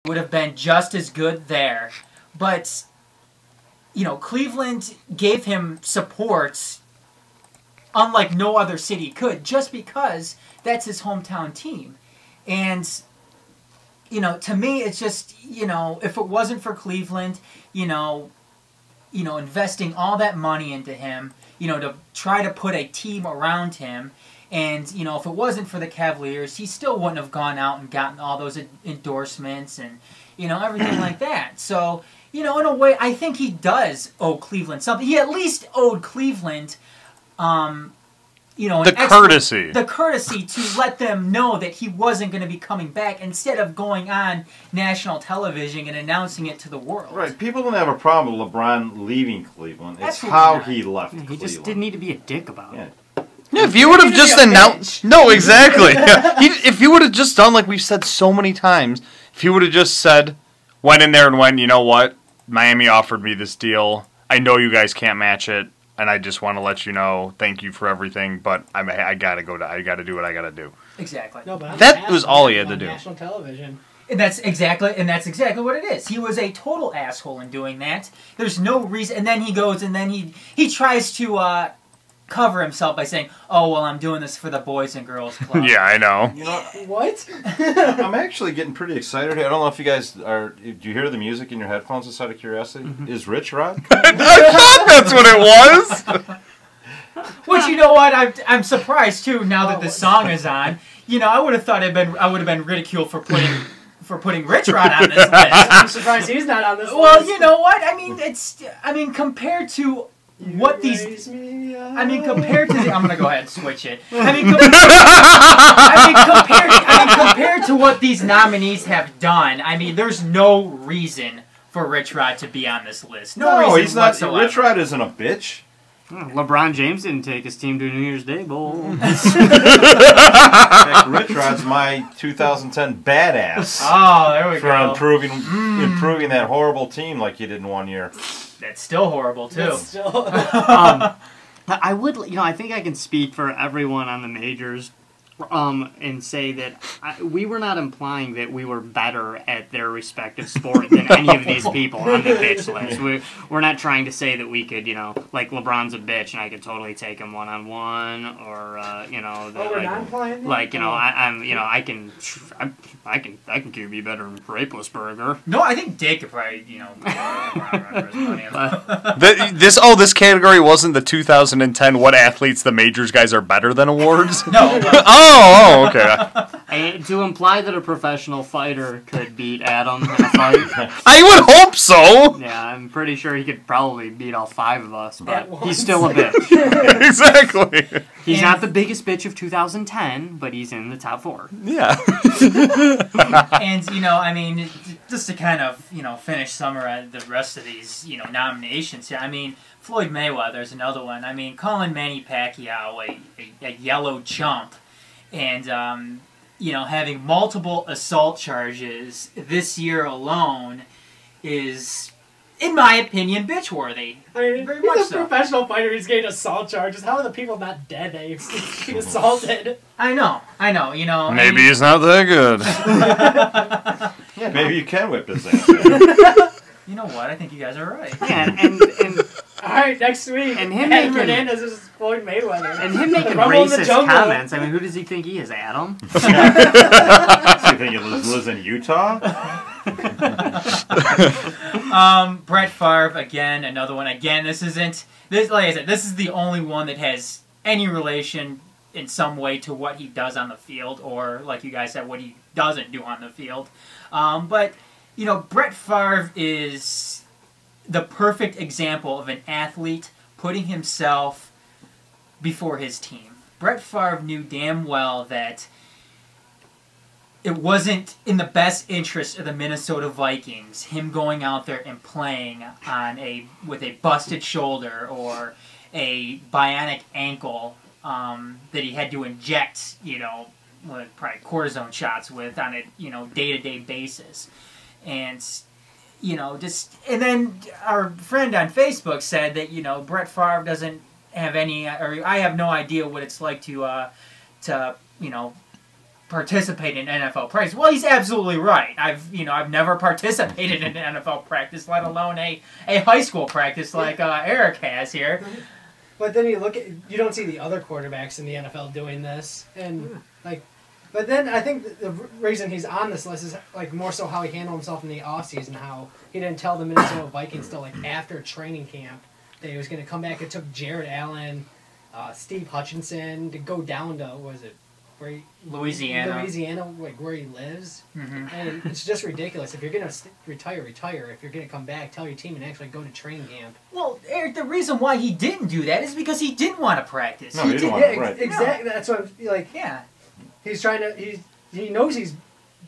would have been just as good there. But, you know, Cleveland gave him support unlike no other city could, just because that's his hometown team. And, you know, to me, it's just, you know, if it wasn't for Cleveland, you know, investing all that money into him, you know, to try to put a team around him, and, you know, if it wasn't for the Cavaliers, he still wouldn't have gone out and gotten all those endorsements and, you know, everything like that. So, you know, in a way, I think he does owe Cleveland something. He at least owed Cleveland, you know, the courtesy to let them know that he wasn't going to be coming back, instead of going on national television and announcing it to the world. Right. People don't have a problem with LeBron leaving Cleveland. It's Absolutely how not. he left He Cleveland. just didn't need to be a dick about it. Yeah, if you would have just announced... No, exactly. If you would have just done like we've said so many times, if he would have just said, went in there and went, you know what, Miami offered me this deal. I know you guys can't match it, and I just want to let you know, thank you for everything, but I gotta I gotta do what I gotta do. Exactly. No, but that was all he had to do. National television. And that's exactly what it is. He was a total asshole in doing that. There's no reason. And then he goes and then he tries to cover himself by saying, "Oh well, I'm doing this for the Boys and Girls Club." Yeah, I know. You know, what? I'm actually getting pretty excited here. I don't know if you guys are. Do you hear the music in your headphones? Just out of curiosity, Is Rich Rod? I thought that's what it was. Which, you know what, I'm surprised too. Now that the song is on, you know, I would have thought I would have been ridiculed for putting Rich Rod on this list. I'm surprised he's not on this list. Well, you know what? I mean, compared to what these... compared to I'm gonna go ahead and switch it. Compared to what these nominees have done, I mean, there's no reason for Rich Rod to be on this list. No reason he's not. whatsoever. Rich Rod isn't a bitch. LeBron James didn't take his team to a New Year's Day bowl. Heck, Rich Rod's my 2010 badass. Oh, there we go. For improving that horrible team like you did in 1 year. That's still horrible too. I would, you know, I think I can speak for everyone on the majors, and say that we were not implying that we were better at their respective sport than any of these people on the bitch list. We're not trying to say that we could, you know, like LeBron's a bitch and I could totally take him one-on-one, or you know, you know, I can QB better than Raplesberger. No, I think Dick could probably, you know, this category wasn't the 2010 what athletes the majors guys are better than awards. No. Oh, okay. And to imply that a professional fighter could beat Adam in a fight. I would hope so. Yeah, I'm pretty sure he could probably beat all 5 of us, but he's still a bitch. Exactly. He's not the biggest bitch of 2010, but he's in the top 4. Yeah. And, you know, I mean, just to kind of, you know, summarize the rest of these, you know, nominations here, I mean, Floyd Mayweather's another one. I mean, calling Manny Pacquiao a yellow chump, and, you know, having multiple assault charges this year alone is, in my opinion, bitch-worthy. I mean, Very he's much a so. professional fighter. He's getting assault charges. How are the people not dead that he's being assaulted? I know, you know. Maybe he's not that good. Yeah, maybe you can whip his ass. You know what? I think you guys are right. Yeah, and all right, next week. And him Adam making Hernandez is Floyd Mayweather. And him making Rumble in the racist Jungle. comments. I mean, who does he think he is, Adam? So you think he lives in Utah? Brett Favre, again, another one. Again, this, like I said, this is the only one that has any relation in some way to what he does on the field, or, like you guys said, what he doesn't do on the field. But, you know, Brett Favre is the perfect example of an athlete putting himself before his team. Brett Favre knew damn well that it wasn't in the best interest of the Minnesota Vikings, him going out there and playing with a busted shoulder or a bionic ankle that he had to inject, you know, probably cortisone shots with on a, you know, day-to-day basis. And, you know, and then our friend on Facebook said that, you know, Brett Favre doesn't have any, or I have no idea what it's like to you know, participate in NFL practice. Well, he's absolutely right. I've never participated in an NFL practice, let alone a high school practice like Eric has here. But then you don't see the other quarterbacks in the NFL doing this, and but then I think the reason he's on this list is more so how he handled himself in the offseason, how he didn't tell the Minnesota Vikings till after training camp that he was going to come back. It took Jared Allen, Steve Hutchinson to go down to Louisiana, where he lives. Mm-hmm. And it's just ridiculous. If you're going to retire. If you're going to come back, tell your team and actually go to training camp. Well, Eric, the reason why he didn't do that is because he didn't want to practice. No, he didn't want to, right. Exactly. That's what I'm yeah. He's trying to. He knows he's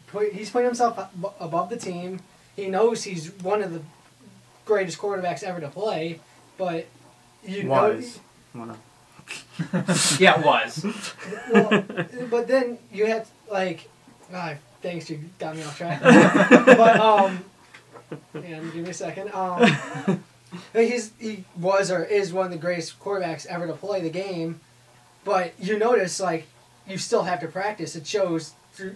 putting himself above the team. He knows he's one of the greatest quarterbacks ever to play, but yeah, it was. Well, but then you had thanks, you got me off track. But give me a second. He was or is one of the greatest quarterbacks ever to play the game, but you notice you still have to practice. It shows through,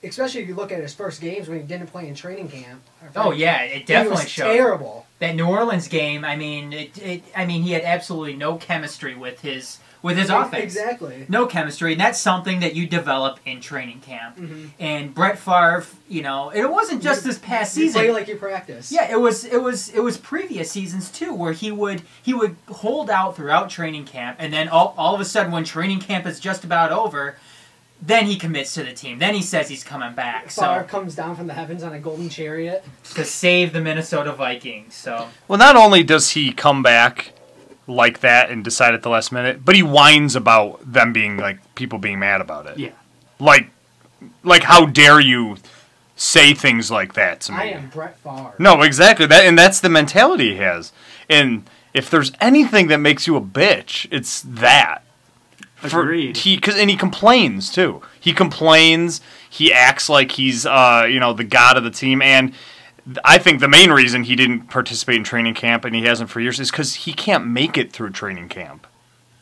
especially if you look at his first games when he didn't play in training camp. Oh yeah, it definitely showed. Terrible. That New Orleans game. I mean, he had absolutely no chemistry with his offense. Exactly. No chemistry, and that's something that you develop in training camp. Mm-hmm. And Brett Favre, it wasn't just this past season. You play like you practice. Yeah, it was previous seasons too, where he would hold out throughout training camp, and then all of a sudden, when training camp is just about over, then he commits to the team. Then he says he's coming back. Favre comes down from the heavens on a golden chariot to save the Minnesota Vikings. So well, not only does he come back like that and decide at the last minute, but he whines about them being people being mad about it. Yeah. Like how dare you say things like that to me? I am Brett Favre. No, exactly. That's the mentality he has. And if there's anything that makes you a bitch, it's that. Agreed. He complains too. He complains. He acts like he's the god of the team. And I think the main reason he didn't participate in training camp, and he hasn't for years, is because he can't make it through training camp.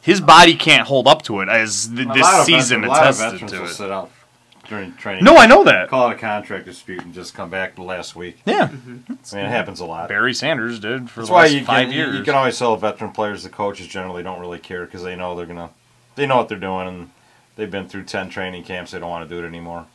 His body can't hold up to it, as this season attested to it. Sit out during training. No, I know that. Call it a contract dispute and just come back the last week. Yeah. Mm-hmm. I mean, it happens a lot. Barry Sanders did for the last 5 years. You can always tell veteran players, the coaches generally don't really care because they know what they're doing, and they've been through 10 training camps. They don't want to do it anymore.